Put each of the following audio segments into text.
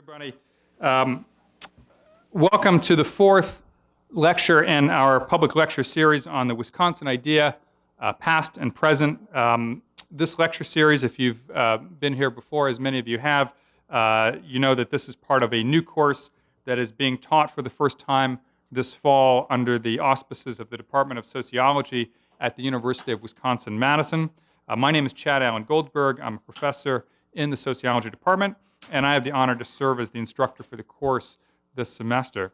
everybody. Um, Welcome to the fourth lecture in our public lecture series on the Wisconsin Idea, past and present. This lecture series, if you've been here before, as many of you have, you know that this is part of a new course that is being taught for the first time this fall under the auspices of the Department of Sociology at the University of Wisconsin-Madison. My name is Chad Allen Goldberg. I'm a professor in the Sociology Department, and I have the honor to serve as the instructor for the course this semester.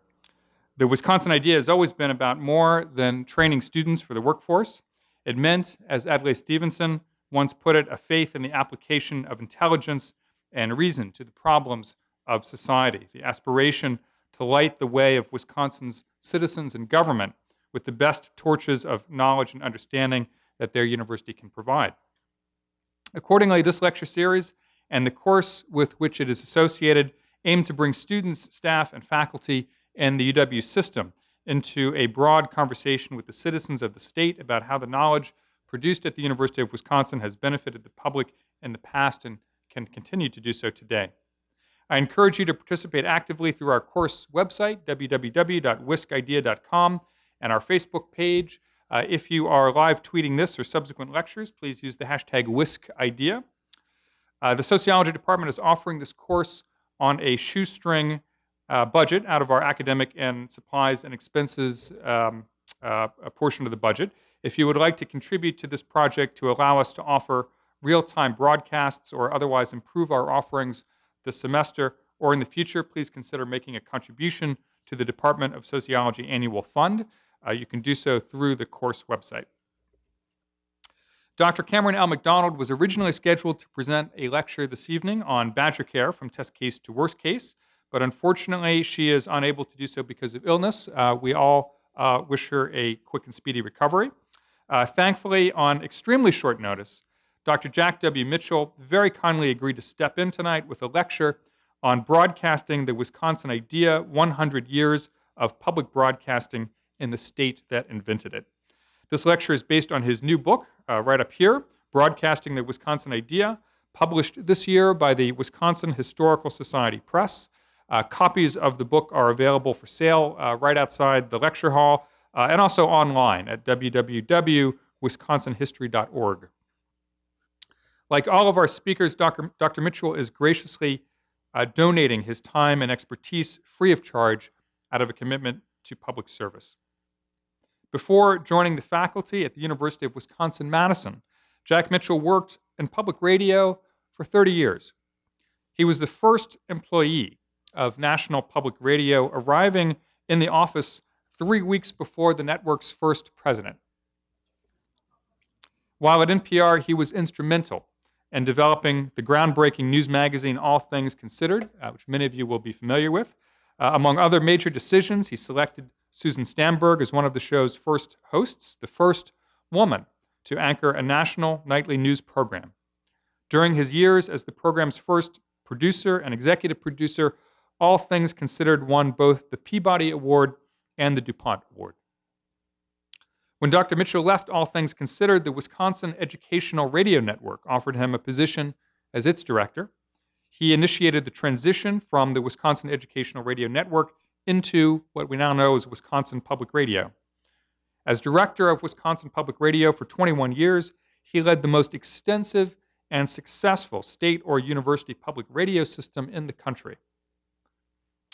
The Wisconsin Idea has always been about more than training students for the workforce. It meant, as Adlai Stevenson once put it, a faith in the application of intelligence and reason to the problems of society, the aspiration to light the way of Wisconsin's citizens and government with the best torches of knowledge and understanding that their university can provide. Accordingly, this lecture series and the course with which it is associated aim to bring students, staff, and faculty in the UW system into a broad conversation with the citizens of the state about how the knowledge produced at the University of Wisconsin has benefited the public in the past and can continue to do so today. I encourage you to participate actively through our course website, www.wiscidea.com, and our Facebook page. If you are live tweeting this or subsequent lectures, please use the hashtag WiscIdea. The Sociology Department is offering this course on a shoestring budget out of our academic and supplies and expenses a portion of the budget. If you would like to contribute to this project to allow us to offer real-time broadcasts or otherwise improve our offerings this semester or in the future, please consider making a contribution to the Department of Sociology Annual Fund. You can do so through the course website. Dr. Cameron L. McDonald was originally scheduled to present a lecture this evening on Badger Care from test case to worst case, but unfortunately she is unable to do so because of illness. We all wish her a quick and speedy recovery. Thankfully, on extremely short notice, Dr. Jack W. Mitchell very kindly agreed to step in tonight with a lecture on broadcasting the Wisconsin Idea, 100 Years of Public Broadcasting in the State That Invented It. This lecture is based on his new book, right up here, Broadcasting the Wisconsin Idea, published this year by the Wisconsin Historical Society Press. Copies of the book are available for sale right outside the lecture hall and also online at www.wisconsinhistory.org. Like all of our speakers, Dr. Mitchell is graciously donating his time and expertise free of charge out of a commitment to public service. Before joining the faculty at the University of Wisconsin-Madison, Jack Mitchell worked in public radio for 30 years. He was the first employee of National Public Radio, arriving in the office 3 weeks before the network's first president. While at NPR, he was instrumental in developing the groundbreaking news magazine All Things Considered, which many of you will be familiar with. Among other major decisions, he selected Susan Stamberg as one of the show's first hosts, the first woman to anchor a national nightly news program. During his years as the program's first producer and executive producer, All Things Considered won both the Peabody Award and the DuPont Award. When Dr. Mitchell left All Things Considered, the Wisconsin Educational Radio Network offered him a position as its director. He initiated the transition from the Wisconsin Educational Radio Network into what we now know as Wisconsin Public Radio. As director of Wisconsin Public Radio for 21 years, he led the most extensive and successful state or university public radio system in the country.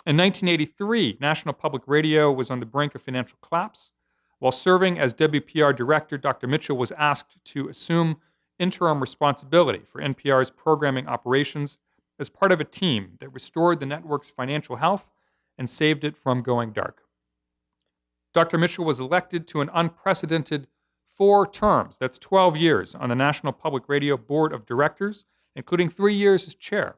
In 1983, National Public Radio was on the brink of financial collapse. While serving as WPR director, Dr. Mitchell was asked to assume interim responsibility for NPR's programming operations as part of a team that restored the network's financial health and saved it from going dark. Dr. Mitchell was elected to an unprecedented 4 terms, that's 12 years, on the National Public Radio Board of Directors, including 3 years as chair.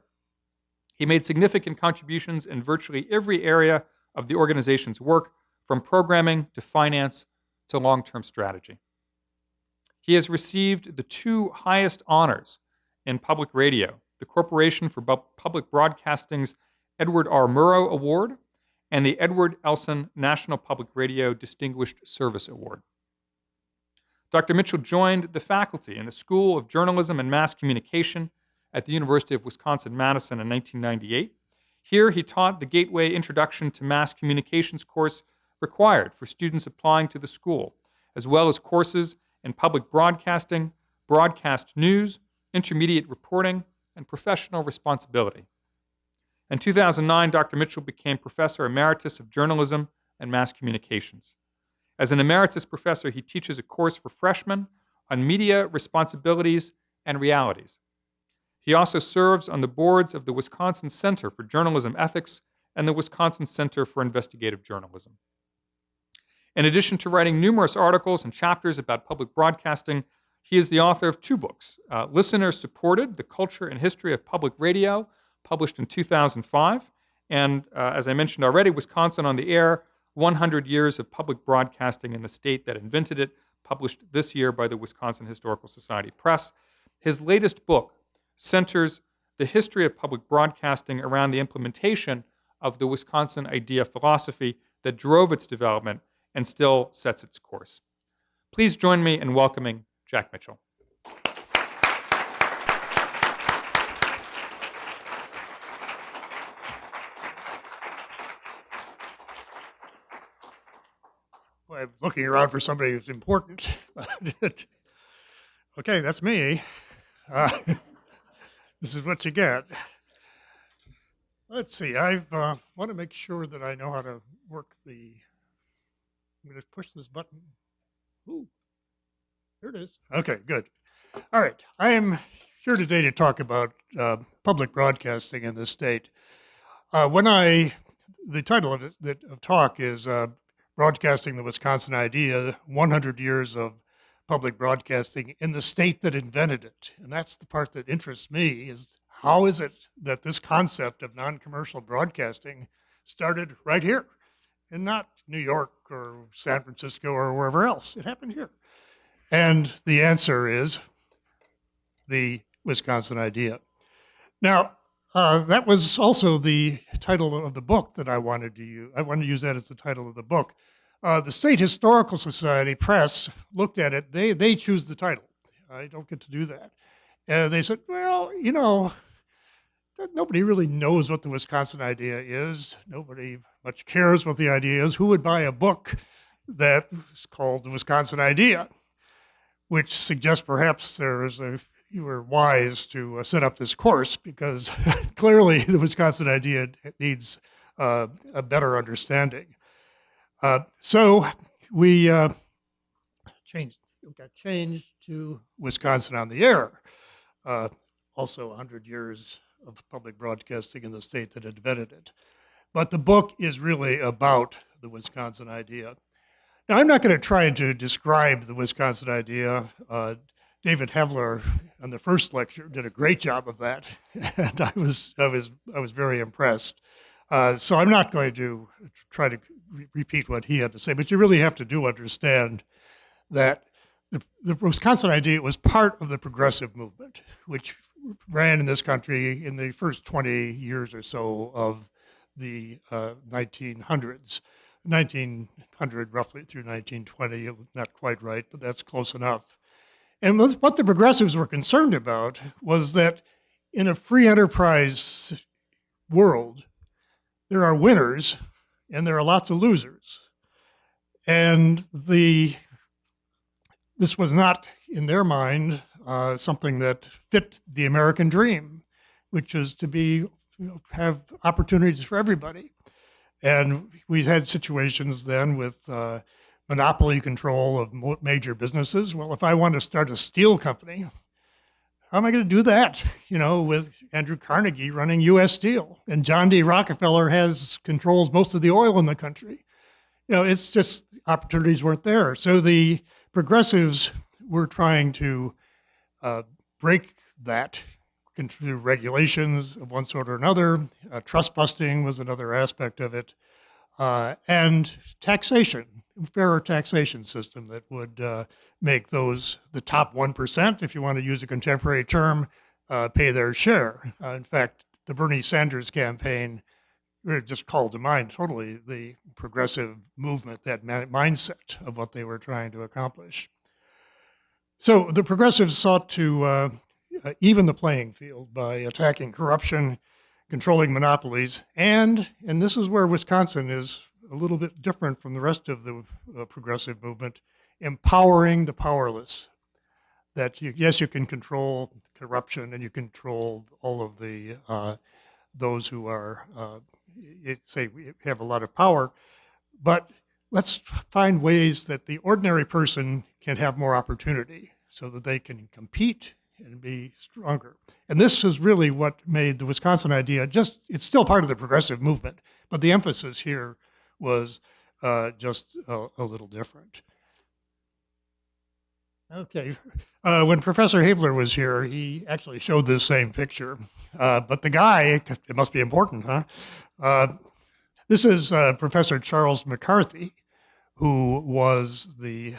He made significant contributions in virtually every area of the organization's work, from programming to finance to long-term strategy. He has received the 2 highest honors in public radio, the Corporation for Public Broadcasting's Edward R. Murrow Award and the Edward Elson National Public Radio Distinguished Service Award. Dr. Mitchell joined the faculty in the School of Journalism and Mass Communication at the University of Wisconsin-Madison in 1998. Here, he taught the Gateway Introduction to Mass Communications course required for students applying to the school, as well as courses in public broadcasting, broadcast news, intermediate reporting, and professional responsibility. In 2009, Dr. Mitchell became Professor Emeritus of Journalism and Mass Communications. As an emeritus professor, he teaches a course for freshmen on media responsibilities and realities. He also serves on the boards of the Wisconsin Center for Journalism Ethics and the Wisconsin Center for Investigative Journalism. In addition to writing numerous articles and chapters about public broadcasting, he is the author of 2 books, Listener-Supported, The Culture and History of Public Radio, published in 2005, and, as I mentioned already, Wisconsin on the Air, 100 Years of Public Broadcasting in the State That Invented It, published this year by the Wisconsin Historical Society Press. His latest book centers the history of public broadcasting around the implementation of the Wisconsin idea philosophy that drove its development and still sets its course. Please join me in welcoming Jack Mitchell. Well, I'm looking around for somebody who's important. Okay, that's me. This is what you get. Let's see, I want to make sure that I know how to work I'm going to push this button. Ooh, there it is. Okay, good. All right, I am here today to talk about public broadcasting in the state. The title of talk is Broadcasting the Wisconsin Idea, 100 Years of Public Broadcasting in the State That Invented It. And that's the part that interests me, is how is it that this concept of non-commercial broadcasting started right here and not New York or San Francisco or wherever else? It happened here. And the answer is the Wisconsin Idea. Now, that was also the title of the book that I wanted to use. I wanted to use that as the title of the book. The State Historical Society Press looked at it. They choose the title. I don't get to do that. And they said, well, nobody really knows what the Wisconsin Idea is. Nobody much cares what the idea is. Who would buy a book that is called The Wisconsin Idea? Which suggests perhaps you were wise to set up this course, because clearly the Wisconsin Idea needs a better understanding. So we got changed to Wisconsin on the Air. Also 100 years of public broadcasting in the state that invented it. But the book is really about the Wisconsin Idea. Now, I'm not going to try to describe the Wisconsin Idea. David Hevler, on the first lecture, did a great job of that, and I was very impressed. So I'm not going to try to repeat what he had to say, but you really have to understand that the Wisconsin Idea was part of the progressive movement, which ran in this country in the first 20 years or so of the 1900s. 1900 roughly through 1920, not quite right, but that's close enough. And what the progressives were concerned about was that in a free enterprise world, there are winners and there are lots of losers. And this was not, in their mind, something that fit the American dream, which is to have opportunities for everybody. And we had situations then with monopoly control of major businesses. Well, if I want to start a steel company, how am I going to do that? With Andrew Carnegie running U.S. Steel, and John D. Rockefeller controls most of the oil in the country. It's just opportunities weren't there. So the progressives were trying to break that through regulations of one sort or another. Trust busting was another aspect of it, and taxation. Fairer taxation system that would make those the top 1%, if you want to use a contemporary term, pay their share. In fact, the Bernie Sanders campaign just called to mind totally the progressive movement, that mindset of what they were trying to accomplish. So the progressives sought to even the playing field by attacking corruption, controlling monopolies, and this is where Wisconsin is a little bit different from the rest of the progressive movement, empowering the powerless. That yes, you can control corruption and you control all of the those who are say have a lot of power, but let's find ways that the ordinary person can have more opportunity so that they can compete and be stronger. And this is really what made the Wisconsin idea it's still part of the progressive movement, but the emphasis here was just a little different. Okay, when Professor Havler was here, he actually showed this same picture, but the guy, it must be important, huh? This is Professor Charles McCarthy, who was a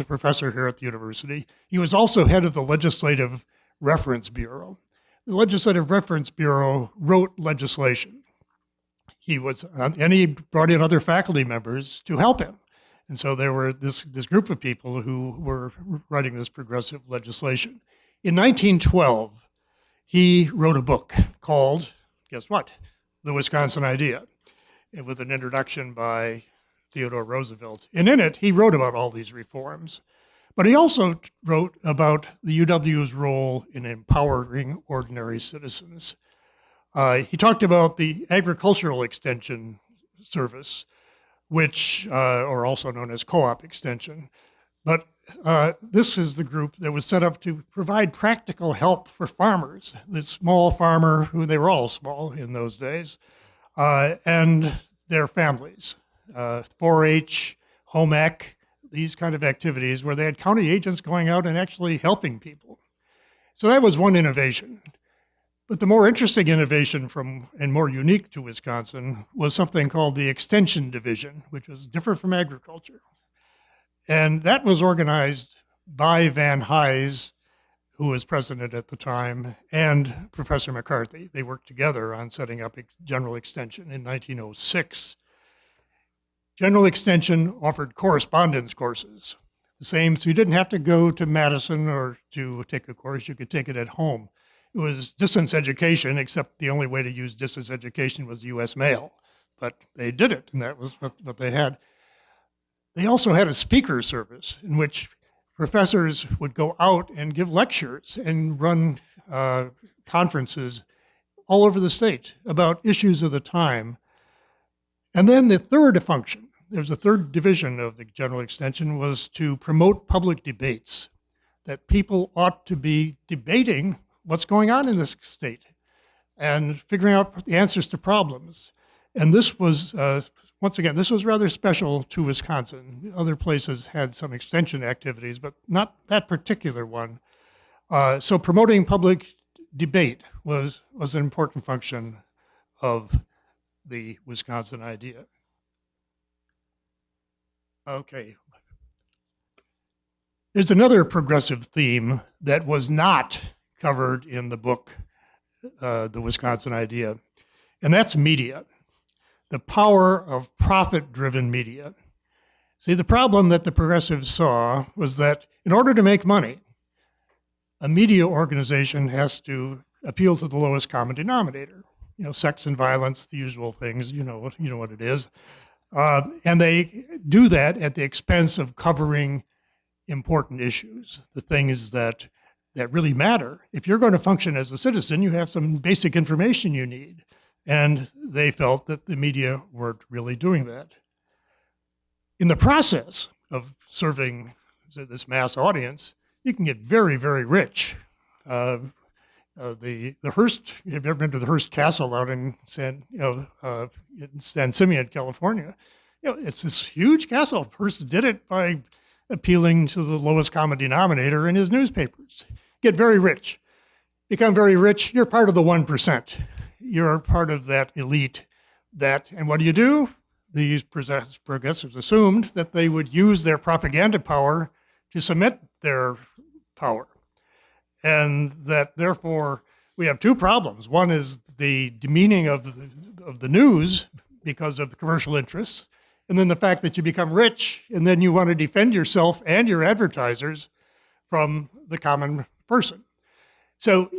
professor here at the university. He was also head of the Legislative Reference Bureau. The Legislative Reference Bureau wrote legislation. And he brought in other faculty members to help him. And so there were this group of people who were writing this progressive legislation. In 1912, he wrote a book called, guess what? The Wisconsin Idea, with an introduction by Theodore Roosevelt. And in it, he wrote about all these reforms. But he also wrote about the UW's role in empowering ordinary citizens. He talked about the Agricultural Extension Service, which are also known as co-op extension. But this is the group that was set up to provide practical help for farmers, the small farmer, who they were all small in those days, and their families. 4-H, home ec, these kind of activities where they had county agents going out and actually helping people. So that was one innovation. But the more interesting innovation and more unique to Wisconsin was something called the Extension Division, which was different from agriculture. And that was organized by Van Hise, who was president at the time, and Professor McCarthy. They worked together on setting up General Extension in 1906. General Extension offered correspondence courses, the same, so you didn't have to go to Madison or to take a course, you could take it at home. It was distance education, except the only way to use distance education was U.S. mail. But they did it, and that was what they had. They also had a speaker service in which professors would go out and give lectures and run conferences all over the state about issues of the time. And then the third function, there's a third division of the General Extension, was to promote public debates, that people ought to be debating what's going on in this state and figuring out the answers to problems. And this was, once again, this was rather special to Wisconsin. Other places had some extension activities, but not that particular one. So promoting public debate was an important function of the Wisconsin Idea. Okay. There's another progressive theme that was not covered in the book, The Wisconsin Idea, and that's media, the power of profit-driven media. See, the problem that the progressives saw was that in order to make money, a media organization has to appeal to the lowest common denominator. You know, sex and violence, the usual things, you know what it is. And they do that at the expense of covering important issues, the things that really matter. If you're going to function as a citizen, you have some basic information you need. And they felt that the media weren't really doing that. In the process of serving this mass audience, you can get very, very rich. The Hearst, have you ever been to the Hearst Castle out in San Simeon, California? You know, it's this huge castle. Hearst did it by appealing to the lowest common denominator in his newspapers. Get very rich. Become very rich, you're part of the 1%. You're part of that elite and what do? These progressives assumed that they would use their propaganda power to cement their power. And that therefore we have two problems. One is the demeaning of the news because of the commercial interests, and then the fact that you become rich and then you want to defend yourself and your advertisers from the common person. So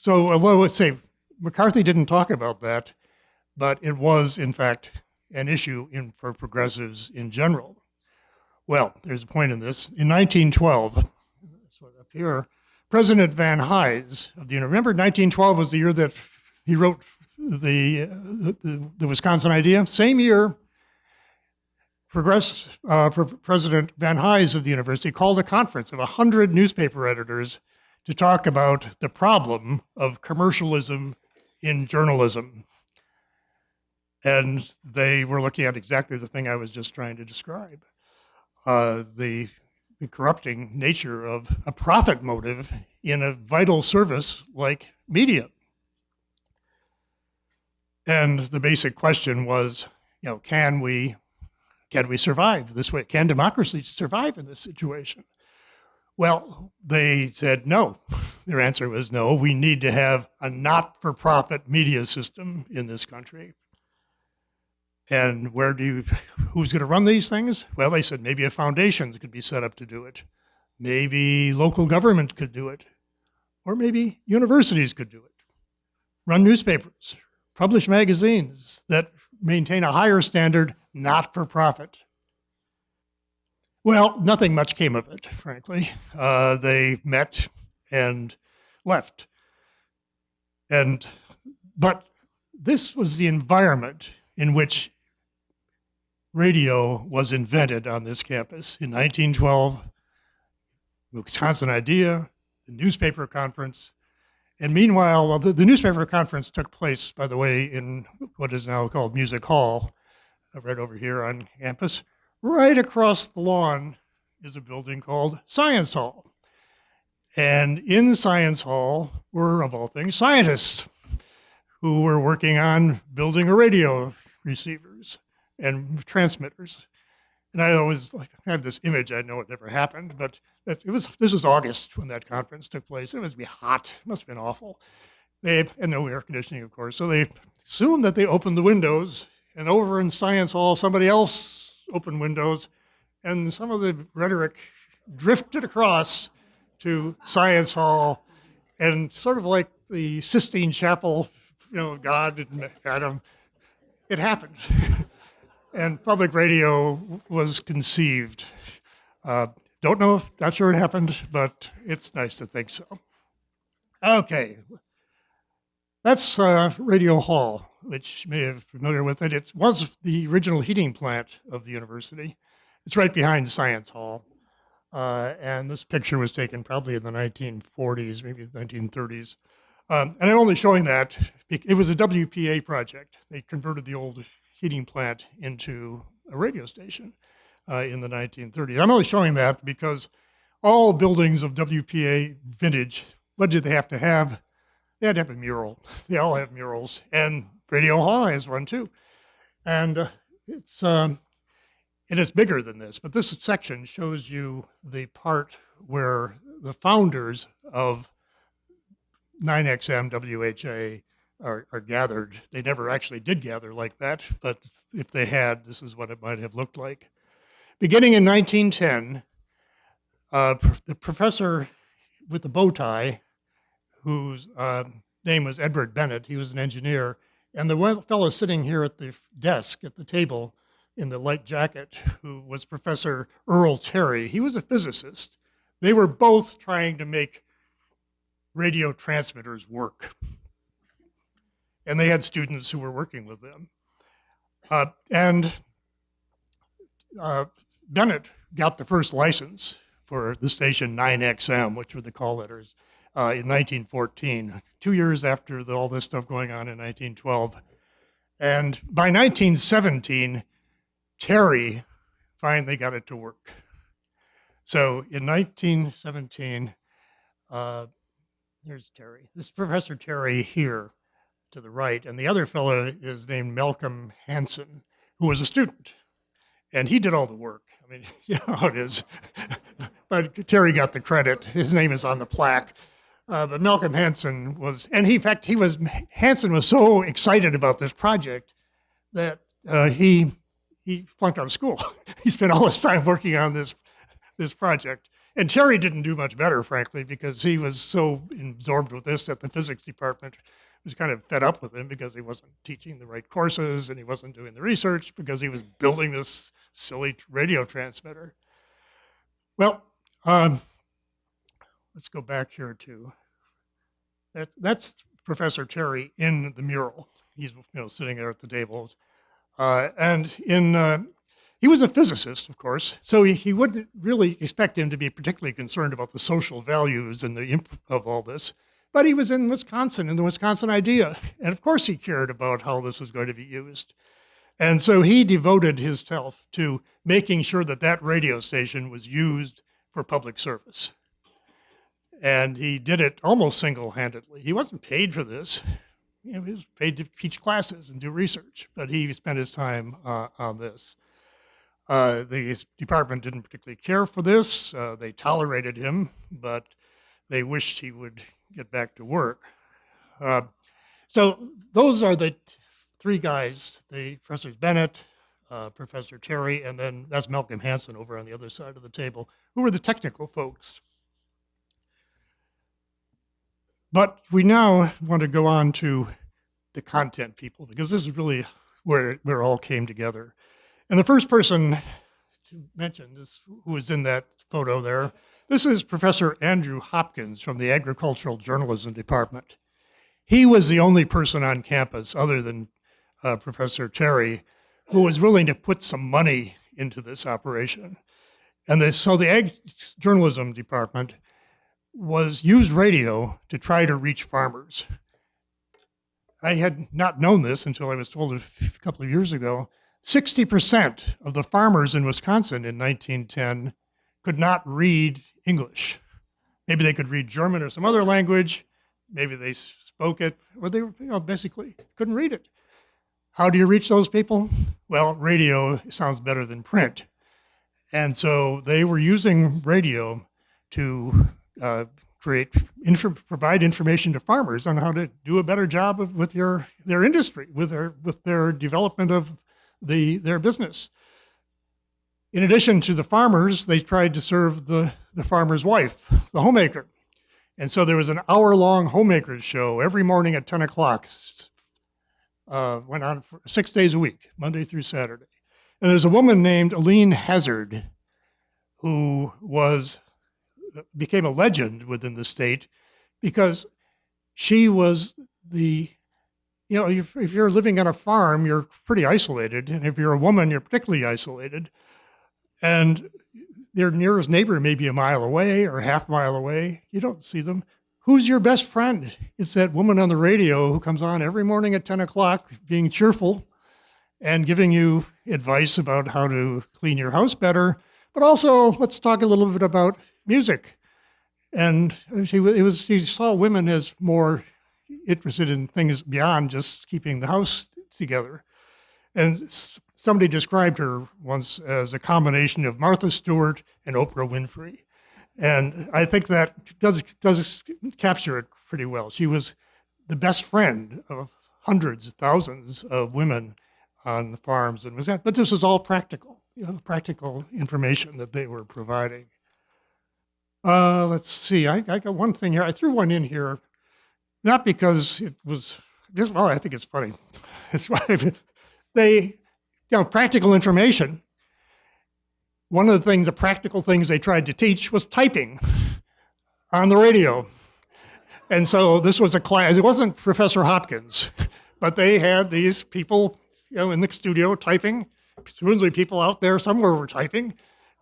although let's say McCarthy didn't talk about that, but it was, in fact, an issue for progressives in general. Well, there's a point in this. In 1912, this one up here, President Van Hise of the remember 1912 was the year that he wrote the Wisconsin Idea. Same year, President Van Hise of the university called a conference of 100 newspaper editors to talk about the problem of commercialism in journalism. And they were looking at exactly the thing I was just trying to describe. The corrupting nature of a profit motive in a vital service like media. And the basic question was, can we survive this way? Can democracy survive in this situation? Well, they said no. Their answer was no. We need to have a not-for-profit media system in this country. And who's going to run these things? Well, they said maybe a foundation could be set up to do it. Maybe local government could do it. Or maybe universities could do it. Run newspapers, publish magazines that maintain a higher standard, not for profit. Well, nothing much came of it, frankly. They met and left. But this was the environment in which radio was invented on this campus in 1912, the Wisconsin Idea, the newspaper conference. And meanwhile, the newspaper conference took place, by the way, in what is now called Music Hall, right over here on campus. Right across the lawn is a building called Science Hall. And in Science Hall were, of all things, scientists who were working on building a radio receivers and transmitters. And I always have this image, I know it never happened, but this was August when that conference took place. It must be hot, it must have been awful. And no air conditioning, of course. So they assumed that they opened the windows, and over in Science Hall, somebody else opened windows, and some of the rhetoric drifted across to Science Hall, and sort of like the Sistine Chapel, God and Adam, it happened. And public radio was conceived. Don't know, not sure it happened, but it's nice to think so. Okay, that's Radio Hall, which you may have familiar with it. It was the original heating plant of the university. It's right behind Science Hall. And this picture was taken probably in the 1940s, maybe 1930s. And I'm only showing that, it was a WPA project. They converted the old heating plant into a radio station in the 1930s. I'm only showing that because all buildings of WPA vintage, what did they have to have? They had to have a mural. They all have murals. And Radio Hall has one too. And it's bigger than this, but this section shows you the part where the founders of 9XM WHA are gathered. They never actually did gather like that, but if they had, this is what it might have looked like. Beginning in 1910, the professor with the bow tie, whose name was Edward Bennett, he was an engineer, and the one fellow sitting here at the desk, at the table, in the light jacket, who was Professor Earl Terry, he was a physicist. They were both trying to make radio transmitters work. And they had students who were working with them. Bennett got the first license for the station 9XM, which were the call letters, in 1914, 2 years after all this stuff going on in 1912. And by 1917, Terry finally got it to work. So in 1917, here's Terry. This is Professor Terry here to the right, and the other fellow is named Malcolm Hansen, who was a student, and he did all the work. I mean, you know how it is. But Terry got the credit. His name is on the plaque. But Malcolm Hansen was, and he, in fact, Hansen was so excited about this project that he flunked out of school. He spent all his time working on this project. And Terry didn't do much better, frankly, because he was so absorbed with this that the physics department was kind of fed up with him because he wasn't teaching the right courses and he wasn't doing the research because he was building this silly radio transmitter. Well, let's go back here to that's Professor Terry in the mural. He's sitting there at the table, he was a physicist, of course, so he wouldn't really expect him to be particularly concerned about the social values and the of all this. But he was in Wisconsin, and the Wisconsin idea, and of course he cared about how this was going to be used. And so he devoted himself to making sure that that radio station was used for public service. And he did it almost single-handedly. He wasn't paid for this. He was paid to teach classes and do research, but he spent his time on this. The department didn't particularly care for this. They tolerated him, but they wished he would get back to work. So those are the three guys, the Professor Bennett, Professor Terry, and then that's Malcolm Hansen over on the other side of the table, who were the technical folks. But we now want to go on to the content people, because this is really where it all came together. And the first person to mention this, who was in that photo there, this is Professor Andrew Hopkins from the Agricultural Journalism Department. He was the only person on campus, other than Professor Terry, who was willing to put some money into this operation. And so the Ag Journalism Department used radio to try to reach farmers. I had not known this until I was told a couple of years ago. 60% of the farmers in Wisconsin in 1910 could not read English. Maybe they could read German or some other language. Maybe they spoke it, or they basically couldn't read it. How do you reach those people? Well, radio sounds better than print. And so they were using radio to provide information to farmers on how to do a better job with their industry, with their development of their business. In addition to the farmers, they tried to serve the farmer's wife, the homemaker. And so there was an hour-long homemakers show every morning at 10 o'clock. Went on for 6 days a week, Monday through Saturday. And there's a woman named Aline Hazard who became a legend within the state because she was if you're living on a farm, you're pretty isolated. And if you're a woman, you're particularly isolated. And their nearest neighbor may be a mile away or half a mile away. You don't see them. Who's your best friend? It's that woman on the radio who comes on every morning at 10 o'clock being cheerful and giving you advice about how to clean your house better. But also, let's talk a little bit about music. And she saw women as more interested in things beyond just keeping the house together. And somebody described her once as a combination of Martha Stewart and Oprah Winfrey. And I think that does capture it pretty well. She was the best friend of hundreds, thousands of women on the farms, but this was all practical, practical information that they were providing. Let's see, I got one thing here. I threw one in here, not because it was, I think it's funny. It's why practical information. One of the practical things they tried to teach was typing on the radio. And so this was a class, it wasn't Professor Hopkins, but they had these people, in the studio typing. Presumably people out there somewhere were typing.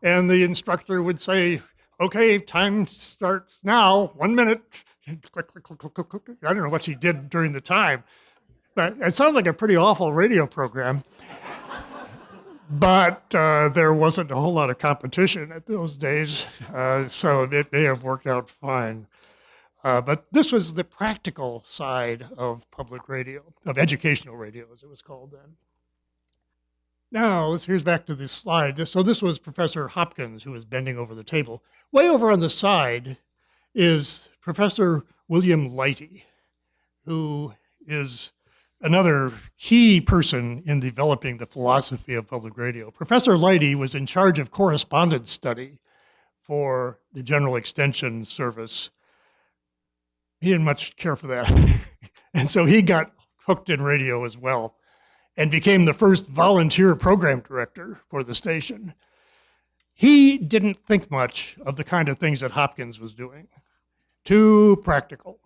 And the instructor would say, okay, time starts now, 1 minute. Click, click, click, click, click, click. I don't know what she did during the time, but it sounded like a pretty awful radio program. But there wasn't a whole lot of competition at those days, so it may have worked out fine. But this was the practical side of public radio, of educational radio, as it was called then. Now, here's back to this slide. So this was Professor Hopkins, who was bending over the table. Way over on the side is Professor William Leighty, who is another key person in developing the philosophy of public radio. Professor Leighty was in charge of correspondence study for the General Extension Service. He didn't much care for that. And so he got hooked in radio as well and became the first volunteer program director for the station. He didn't think much of the kind of things that Hopkins was doing. Too practical,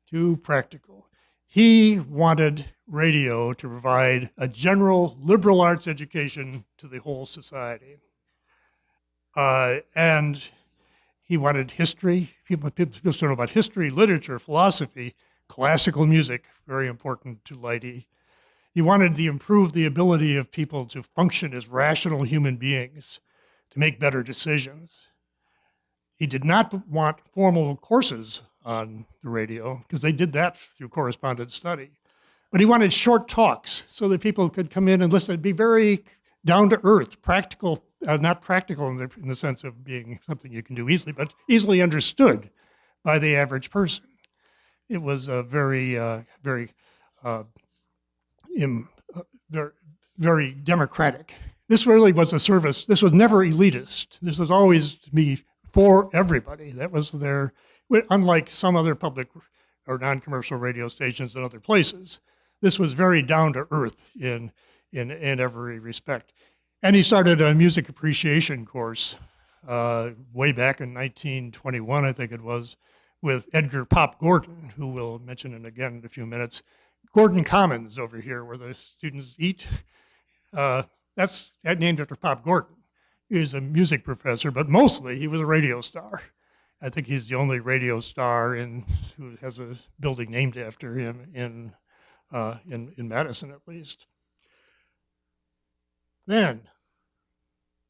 too practical. He wanted radio to provide a general liberal arts education to the whole society. And he wanted history. People to know about history, literature, philosophy, classical music, very important to Leidy. He wanted to improve the ability of people to function as rational human beings, to make better decisions. He did not want formal courses on the radio, because they did that through correspondence study. But he wanted short talks so that people could come in and listen. It'd be very down to earth, practical, not practical in the sense of being something you can do easily, but easily understood by the average person. It was very democratic. This really was a service. This was never elitist. This was always to be for everybody. That was their, unlike some other public or non-commercial radio stations in other places. This was very down to earth in every respect. And he started a music appreciation course way back in 1921, I think it was, with Edgar Pop Gordon, who we'll mention him again in a few minutes. Gordon Commons over here, where the students eat. That's named after Pop Gordon. He was a music professor, but mostly he was a radio star. I think he's the only radio star who has a building named after him in Madison, at least. Then,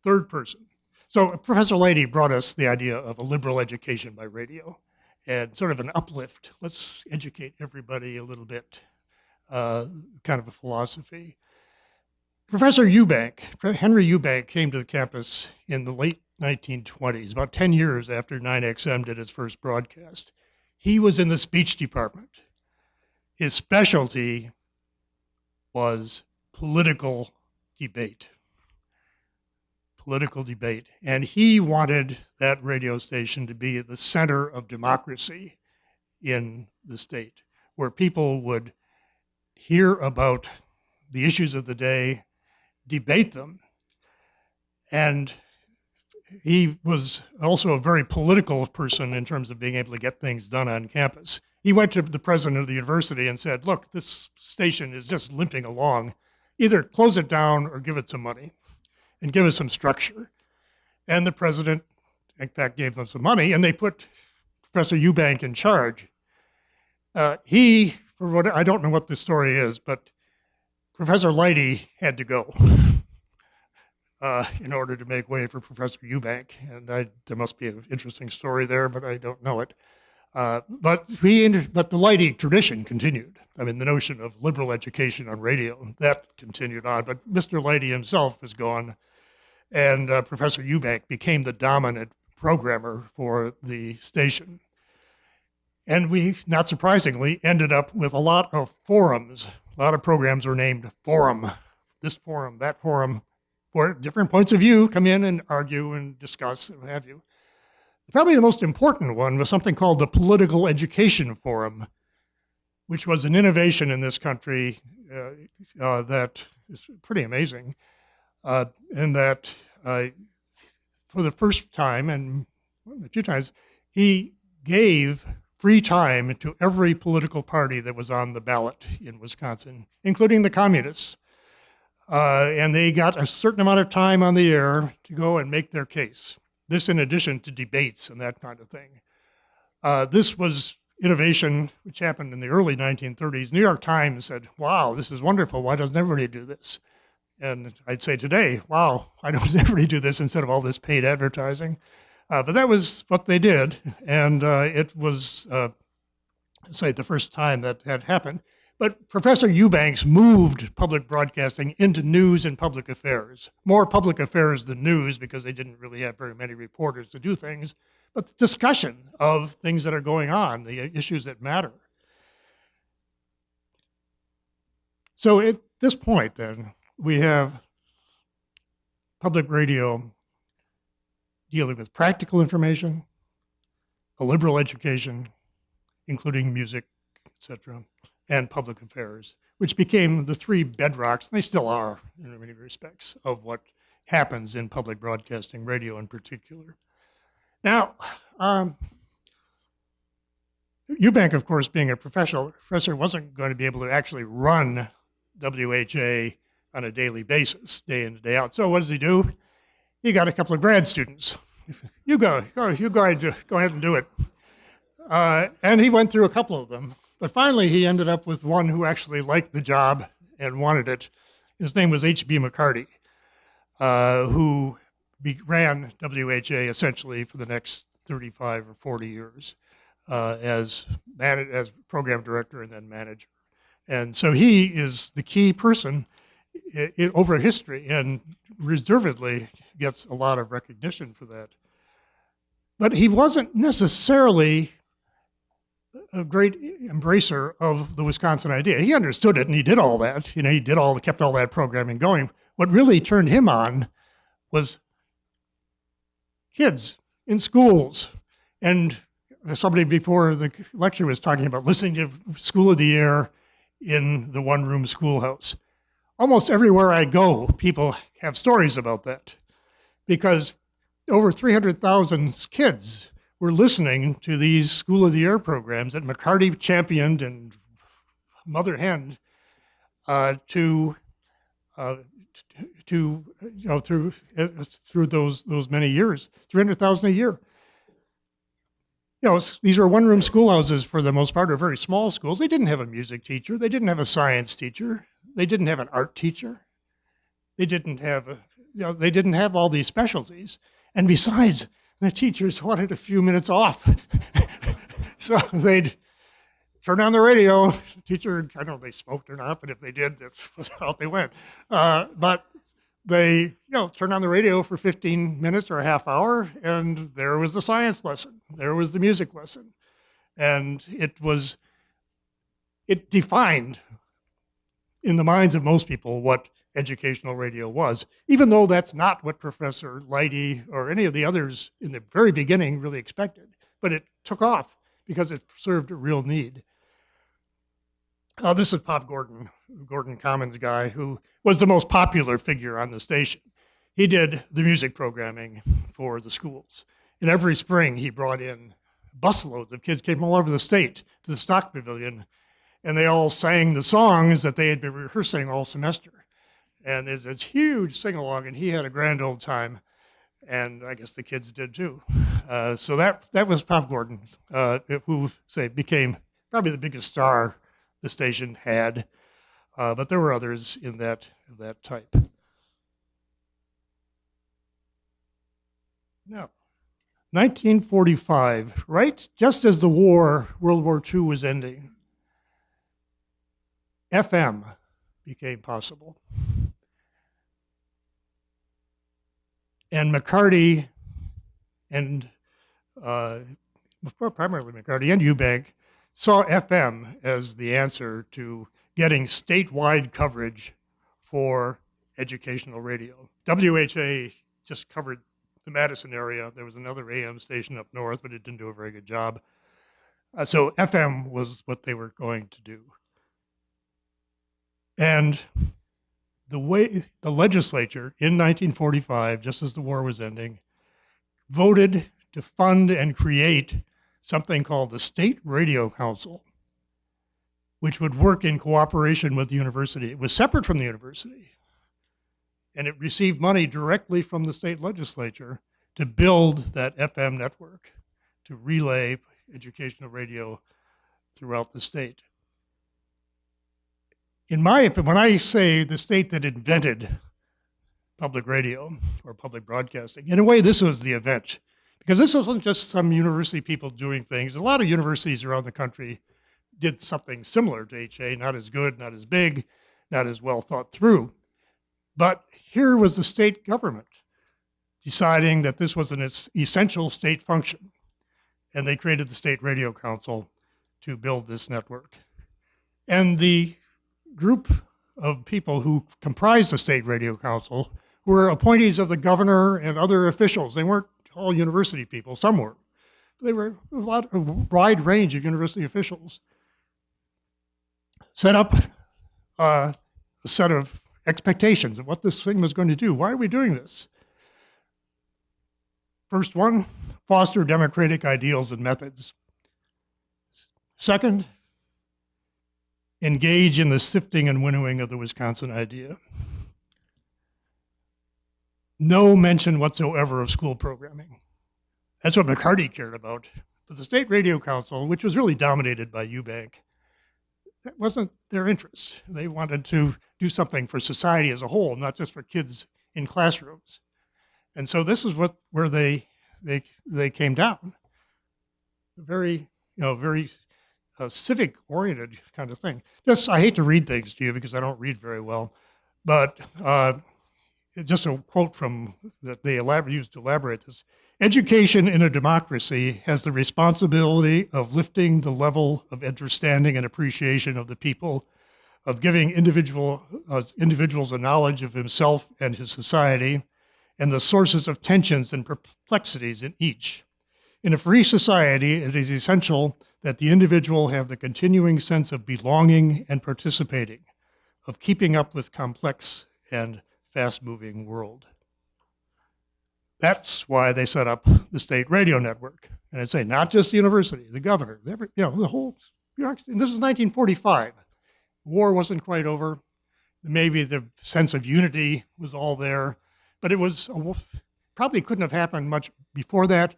third person. So Professor Leidy brought us the idea of a liberal education by radio and sort of an uplift. Let's educate everybody a little bit, kind of a philosophy. Professor Eubank, Henry Eubank, came to the campus in the late 1920s, about 10 years after 9XM did its first broadcast. He was in the speech department. His specialty was political debate. Political debate. And he wanted that radio station to be at the center of democracy in the state, where people would hear about the issues of the day, debate them. And he was also a very political person in terms of being able to get things done on campus. He went to the president of the university and said, look, this station is just limping along. Either close it down or give it some money and give us some structure. And the president, in fact, gave them some money, and they put Professor Eubank in charge. I don't know what the story is, but Professor Leidy had to go in order to make way for Professor Eubank. And there must be an interesting story there, but I don't know it. But the Leidy tradition continued. I mean, the notion of liberal education on radio, that continued on. But Mr. Leidy himself was gone, and Professor Eubank became the dominant programmer for the station. And we, not surprisingly, ended up with a lot of forums. A lot of programs were named Forum. This forum, that forum, for different points of view, come in and argue and discuss and what have you. Probably the most important one was something called the Political Education Forum, which was an innovation in this country that is pretty amazing. And that for the first time, and a few times, he gave free time to every political party that was on the ballot in Wisconsin, including the communists. And they got a certain amount of time on the air to go and make their case. This in addition to debates and that kind of thing. This was innovation which happened in the early 1930s. New York Times said, wow, this is wonderful. Why doesn't everybody do this? And I'd say today, wow, why doesn't everybody do this instead of all this paid advertising? But that was what they did. And it was, say, the first time that had happened. But Professor Eubanks moved public broadcasting into news and public affairs. More public affairs than news, because they didn't really have very many reporters to do things, but the discussion of things that are going on, the issues that matter. So at this point, then, we have public radio dealing with practical information, a liberal education, including music, etc., and public affairs, which became the three bedrocks, and they still are in many respects, of what happens in public broadcasting, radio in particular. Now, Eubank, of course, being a professor, wasn't going to be able to actually run WHA on a daily basis, day in and day out. So what does he do? He got a couple of grad students. You go ahead and do it. And he went through a couple of them. But finally, he ended up with one who actually liked the job and wanted it. His name was H.B. McCarty, who ran WHA essentially for the next 35 or 40 years as program director and then manager. And so he is the key person over history and reservedly gets a lot of recognition for that. But he wasn't necessarily a great embracer of the Wisconsin idea. He understood it and he did all that. He kept all that programming going. What really turned him on was kids in schools. And somebody before the lecture was talking about listening to School of the Air in the one-room schoolhouse. Almost everywhere I go, people have stories about that because over 300,000 kids were listening to these School of the Air programs that McCarty championed and Mother Hen through those many years, 300,000 a year. These were one-room schoolhouses for the most part, or very small schools. They didn't have a music teacher. They didn't have a science teacher. They didn't have an art teacher. They didn't have all these specialties. And besides, the teachers wanted a few minutes off. So they'd turn on the radio. The teacher, I don't know if they smoked or not, but if they did, that's how they went. But they, turn on the radio for 15 minutes or a half hour, and there was the science lesson. There was the music lesson. And it defined in the minds of most people what educational radio was, even though that's not what Professor Leidy or any of the others in the very beginning really expected. But it took off because it served a real need. This is Pop Gordon Commons guy, who was the most popular figure on the station. He did the music programming for the schools. And every spring he brought in busloads of kids, came from all over the state to the Stock Pavilion, and they all sang the songs that they had been rehearsing all semester. And it's a huge sing-along, and he had a grand old time, and I guess the kids did too. So that was Pop Gordon, who became probably the biggest star the station had, but there were others in that type. Now, 1945, right just as the World War II was ending, FM became possible. And McCarty and primarily McCarty and Eubank saw FM as the answer to getting statewide coverage for educational radio. WHA just covered the Madison area. There was another AM station up north, but it didn't do a very good job. So FM was what they were going to do. And the way the legislature in 1945, just as the war was ending, voted to fund and create something called the State Radio Council, which would work in cooperation with the university. It was separate from the university, and it received money directly from the state legislature to build that FM network, to relay educational radio throughout the state. In my opinion, when I say the state that invented public radio or public broadcasting, in a way, this was the event. Because this wasn't just some university people doing things. A lot of universities around the country did something similar to HA, not as good, not as big, not as well thought through. But here was the state government deciding that this was an essential state function. And they created the State Radio Council to build this network. And the group of people who comprised the State Radio Council were appointees of the governor and other officials. They weren't all university people, some were. They were a wide range of university officials. set up a set of expectations of what this thing was going to do. Why are we doing this? First one, foster democratic ideals and methods. Second, engage in the sifting and winnowing of the Wisconsin idea. No mention whatsoever of school programming. That's what McCarty cared about. But the State Radio Council, which was really dominated by Eubank, that wasn't their interest. They wanted to do something for society as a whole, not just for kids in classrooms. And so this is where they came down. Very civic-oriented kind of thing. I hate to read things to you because I don't read very well, but just a quote from that they used to elaborate this. Education in a democracy has the responsibility of lifting the level of understanding and appreciation of the people, of giving individuals a knowledge of himself and his society, and the sources of tensions and perplexities in each. In a free society, it is essential that the individual have the continuing sense of belonging and participating, of keeping up with complex and fast-moving world. That's why they set up the state radio network. And I say, not just the university, the governor, the whole bureaucracy. And this is 1945. War wasn't quite over. Maybe the sense of unity was all there, but it was probably couldn't have happened much before that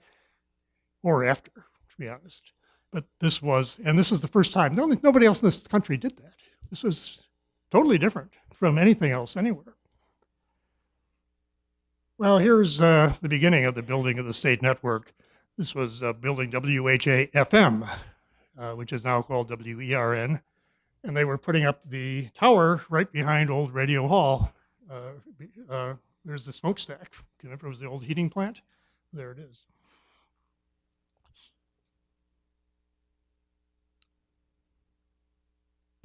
or after, to be honest. But this is the first time. Nobody else in this country did that. This was totally different from anything else anywhere. Well, here's the beginning of the building of the state network. This was building WHA-FM, which is now called WERN. And they were putting up the tower right behind Old Radio Hall. There's the smokestack. Remember, it was the old heating plant? There it is.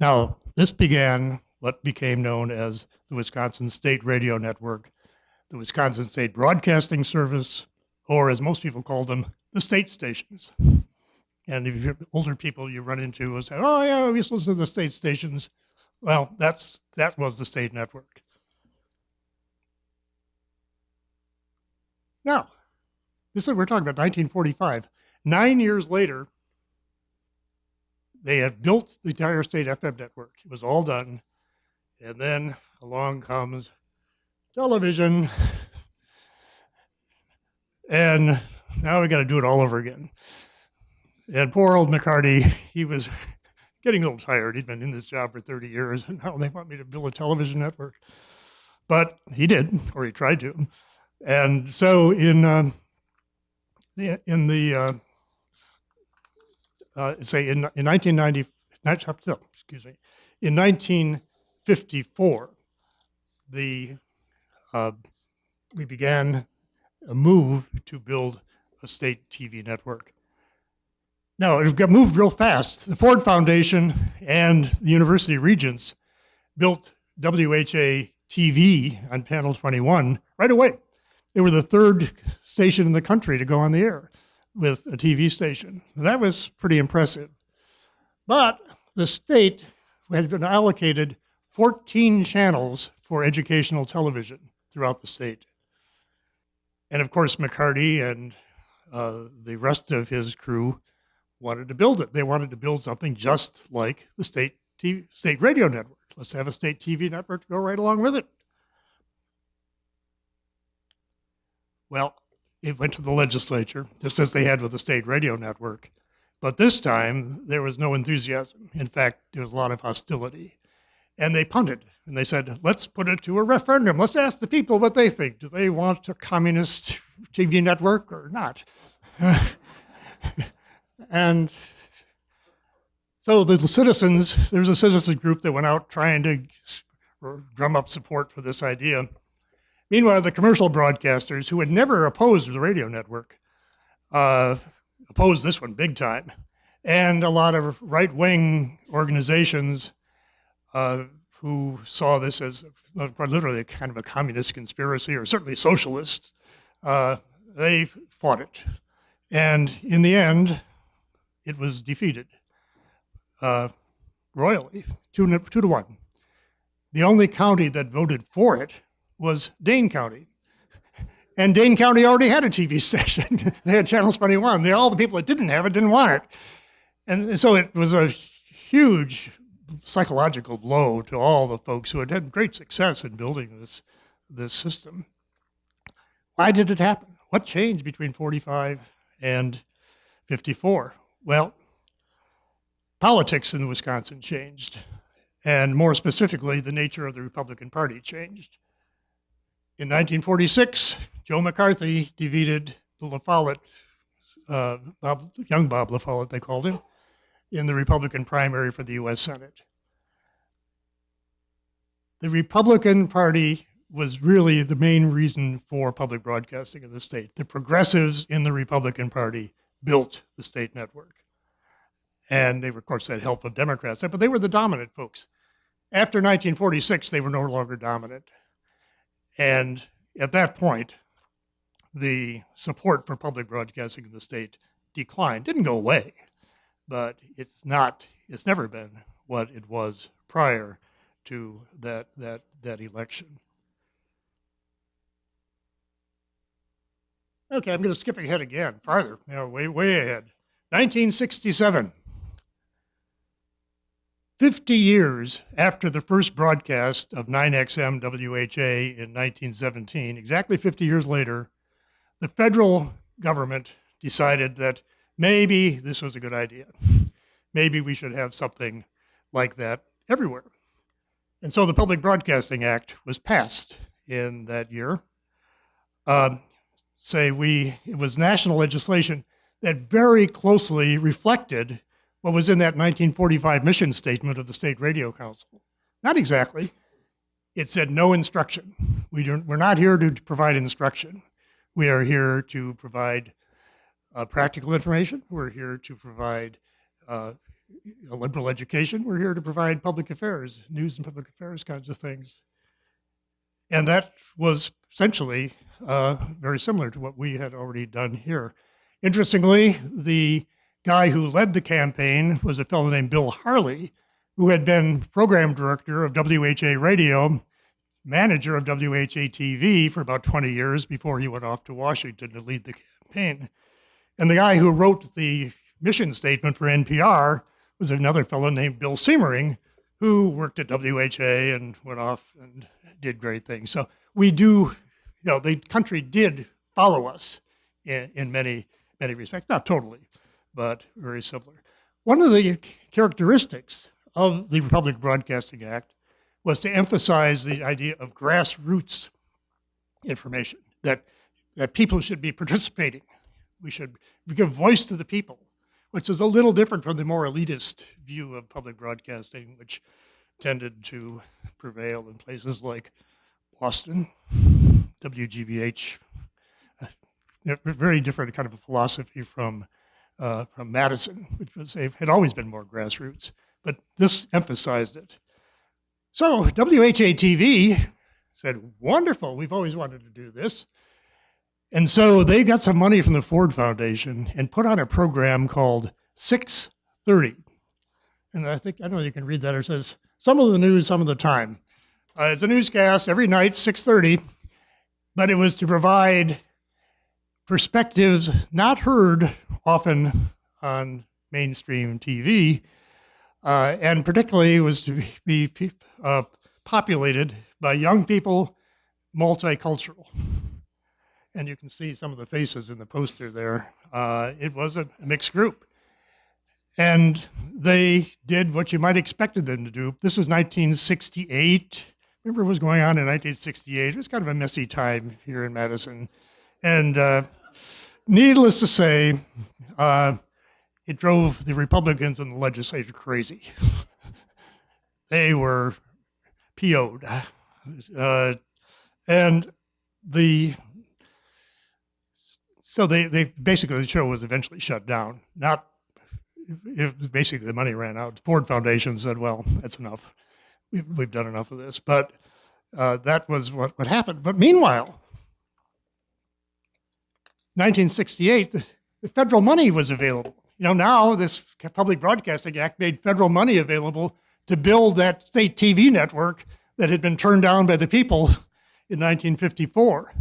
Now, this began what became known as the Wisconsin State Radio Network, the Wisconsin State Broadcasting Service, or as most people call them, the state stations. And if you're older people you run into will say, oh yeah, we used to listen to the state stations. Well, that was the state network. Now, we're talking about 1945. 9 years later, they had built the entire state FM network. It was all done. And then along comes television. And now we got to do it all over again. And poor old McCarty, he was getting a little tired. He'd been in this job for 30 years, and now they want me to build a television network. But he did, or he tried to. And so in 1954, we began a move to build a state TV network. Now, it got moved real fast. The Ford Foundation and the University Regents built WHA-TV on Panel 21 right away. They were the third station in the country to go on the air with a TV station. That was pretty impressive. But the state had been allocated 14 channels for educational television throughout the state. And of course, McCarty and the rest of his crew wanted to build it. They wanted to build something just like the state radio network. Let's have a state TV network to go right along with it. Well, it went to the legislature, just as they had with the state radio network. But this time, there was no enthusiasm. In fact, there was a lot of hostility. And they punted, and they said, let's put it to a referendum. Let's ask the people what they think. Do they want a communist TV network or not? And so the citizens, there's a citizens group that went out trying to drum up support for this idea. Meanwhile, the commercial broadcasters, who had never opposed the radio network, opposed this one big time. And a lot of right-wing organizations who saw this as literally kind of a communist conspiracy, or certainly socialist, they fought it. And in the end, it was defeated. royally, 2-1. The only county that voted for it was Dane County. And Dane County already had a TV station. They had Channel 21. All the people that didn't have it didn't want it. And so it was a huge psychological blow to all the folks who had had great success in building this system. Why did it happen? What changed between 45 and 54? Well, politics in Wisconsin changed. And more specifically, the nature of the Republican Party changed. In 1946, Joe McCarthy defeated the La Follette, young Bob La Follette, they called him, in the Republican primary for the U.S. Senate. The Republican Party was really the main reason for public broadcasting in the state. The progressives in the Republican Party built the state network. And they, of course, had help of Democrats, but they were the dominant folks. After 1946, they were no longer dominant. And at that point, the support for public broadcasting in the state declined. Didn't go away, but it's never been what it was prior to that election. Okay, I'm going to skip ahead again, farther, way ahead. 1967. 50 years after the first broadcast of 9XM WHA in 1917, exactly 50 years later, the federal government decided that maybe this was a good idea. Maybe we should have something like that everywhere. And so the Public Broadcasting Act was passed in that year. It was national legislation that very closely reflected what was in that 1945 mission statement of the State Radio Council. Not exactly. It said no instruction. We're not here to provide instruction. We are here to provide practical information. We're here to provide a liberal education. We're here to provide public affairs, news and public affairs kinds of things. And that was essentially very similar to what we had already done here. Interestingly, the guy who led the campaign was a fellow named Bill Harley, who had been program director of WHA Radio, manager of WHA TV for about 20 years before he went off to Washington to lead the campaign. And the guy who wrote the mission statement for NPR was another fellow named Bill Siemering, who worked at WHA and went off and did great things. So we do, the country did follow us in many respects, not totally, but very similar. One of the characteristics of the Public Broadcasting Act was to emphasize the idea of grassroots information, that people should be participating. We should give voice to the people, which is a little different from the more elitist view of public broadcasting, which tended to prevail in places like Boston, WGBH, a very different kind of a philosophy from Madison, which had always been more grassroots, but this emphasized it. So WHA-TV said, wonderful, we've always wanted to do this. And so they got some money from the Ford Foundation and put on a program called 630. And I don't know, you can read that. It says, some of the news, some of the time. It's a newscast every night, 6:30, but it was to provide perspectives not heard often on mainstream TV, and particularly was to be populated by young people, multicultural. And you can see some of the faces in the poster there. It was a mixed group. And they did what you might have expected them to do. This was 1968. Remember what was going on in 1968? It was kind of a messy time here in Madison. And needless to say, it drove the Republicans in the legislature crazy. They were PO'd. So they basically, the show was eventually shut down. Basically the money ran out. The Ford Foundation said, well, that's enough. We've done enough of this. But that was what happened. But meanwhile, 1968, the federal money was available. Now this Public Broadcasting Act made federal money available to build that state TV network that had been turned down by the people in 1954.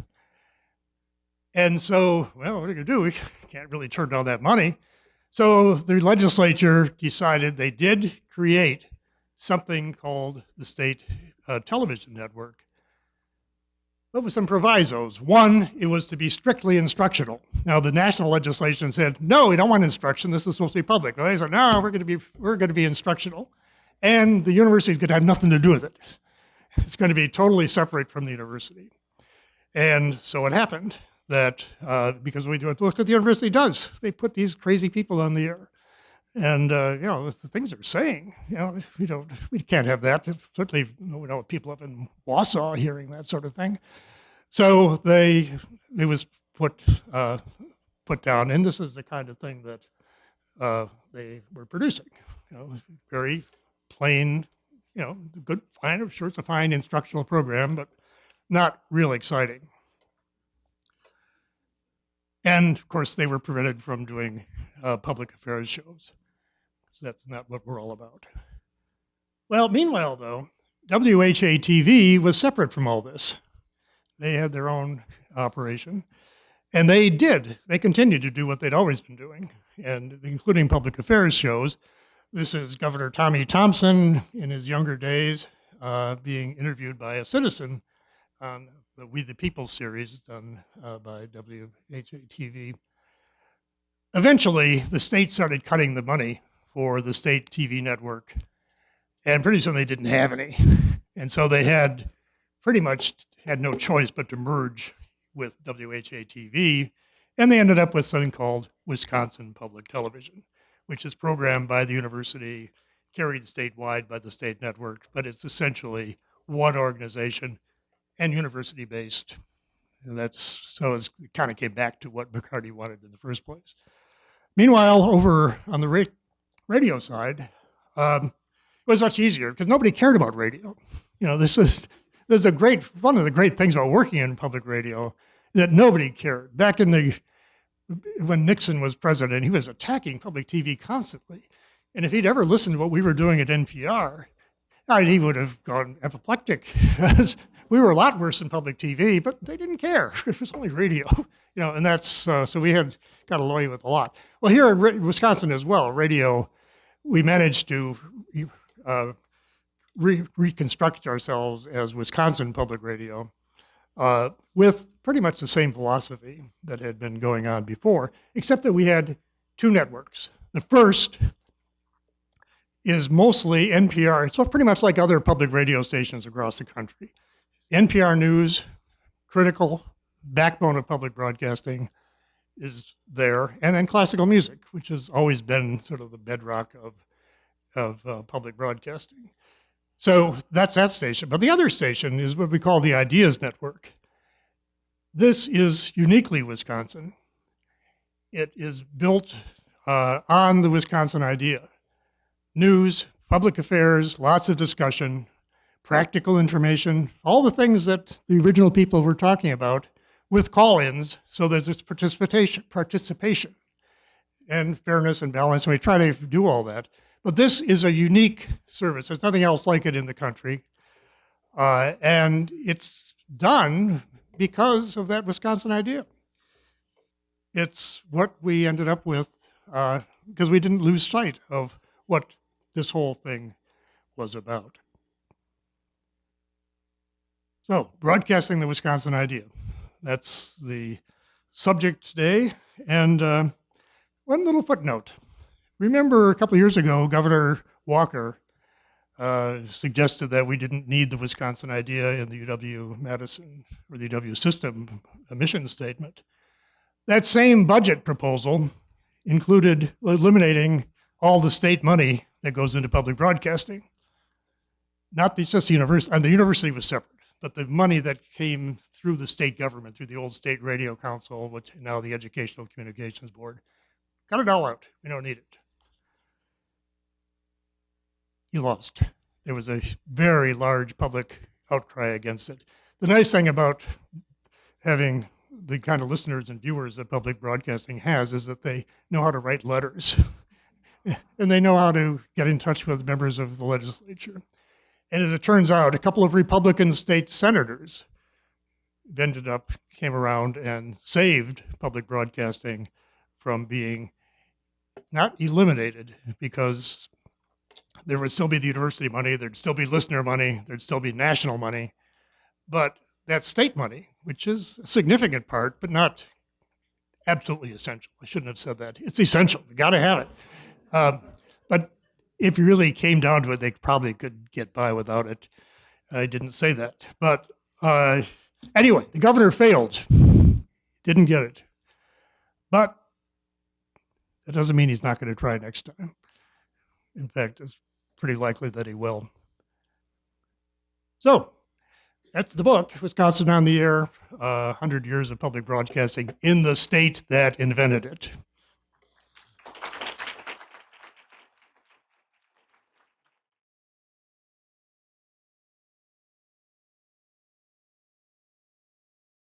And so, well, what are we going to do? We can't really turn down that money. So the legislature decided they did create something called the state television network, but with some provisos. One, it was to be strictly instructional. Now, the national legislation said, no, we don't want instruction. This is supposed to be public. Well, they said, no, we're going to be instructional. And the university is going to have nothing to do with it. It's going to be totally separate from the university. And so it happened that because we do it, look what the university does. They put these crazy people on the air. And, the things they're saying, we can't have that. Certainly, we don't want people up in Wausau hearing that sort of thing. So it was put down, and this is the kind of thing that they were producing. Very plain, good, fine. I'm sure it's a fine instructional program, but not real exciting. And of course, they were prevented from doing public affairs shows. So that's not what we're all about. Well, meanwhile, though, WHA-TV was separate from all this. They had their own operation, and they continued to do what they'd always been doing, and including public affairs shows. This is Governor Tommy Thompson in his younger days being interviewed by a citizen on the We the People series done by WHA-TV. Eventually, the state started cutting the money for the state TV network, and pretty soon they didn't have any. And so they had pretty much had no choice but to merge with WHA-TV, and they ended up with something called Wisconsin Public Television, which is programmed by the university, carried statewide by the state network, but it's essentially one organization and university-based. And it kind of came back to what McCarty wanted in the first place. Meanwhile, over on the radio side, it was much easier because nobody cared about radio. This is one of the great things about working in public radio, that nobody cared. Back when Nixon was president, he was attacking public TV constantly. And if he'd ever listened to what we were doing at NPR, he would have gone apoplectic. We were a lot worse than public TV, but they didn't care. It was only radio, and that's, so we got away with a lot. Well, here in Wisconsin as well, radio, we managed to reconstruct ourselves as Wisconsin Public Radio with pretty much the same philosophy that had been going on before, except that we had two networks. The first is mostly NPR. It's pretty much like other public radio stations across the country. NPR News, critical backbone of public broadcasting, is there, and then classical music, which has always been sort of the bedrock of public broadcasting. So that's that station. But the other station is what we call the Ideas Network. This is uniquely Wisconsin. It is built on the Wisconsin idea. News, public affairs, lots of discussion, practical information, all the things that the original people were talking about, with call-ins so that there's participation and fairness and balance. And we try to do all that. But this is a unique service. There's nothing else like it in the country. And it's done because of that Wisconsin idea. It's what we ended up with because we didn't lose sight of what this whole thing was about. So, broadcasting the Wisconsin idea. That's the subject today. And one little footnote. Remember a couple of years ago, Governor Walker suggested that we didn't need the Wisconsin idea in the UW-Madison or the UW system mission statement. That same budget proposal included eliminating all the state money that goes into public broadcasting. Just the university, and the university was separate, but the money that came through the state government, through the old State Radio Council, which now the Educational Communications Board, cut it all out. We don't need it. He lost. There was a very large public outcry against it. The nice thing about having the kind of listeners and viewers that public broadcasting has is that they know how to write letters. and they know how to get in touch with members of the legislature. And as it turns out, a couple of Republican state senators came around and saved public broadcasting from being not eliminated, because there would still be the university money, there'd still be listener money, there'd still be national money, but that state money, which is a significant part, but not absolutely essential. I shouldn't have said that. It's essential. You got to have it. But if you really came down to it, they probably could get by without it. I didn't say that. But anyway, the governor failed. Didn't get it. But that doesn't mean he's not going to try next time. In fact, it's pretty likely that he will. So that's the book, Wisconsin on the Air, 100 Years of Public Broadcasting in the State That Invented It.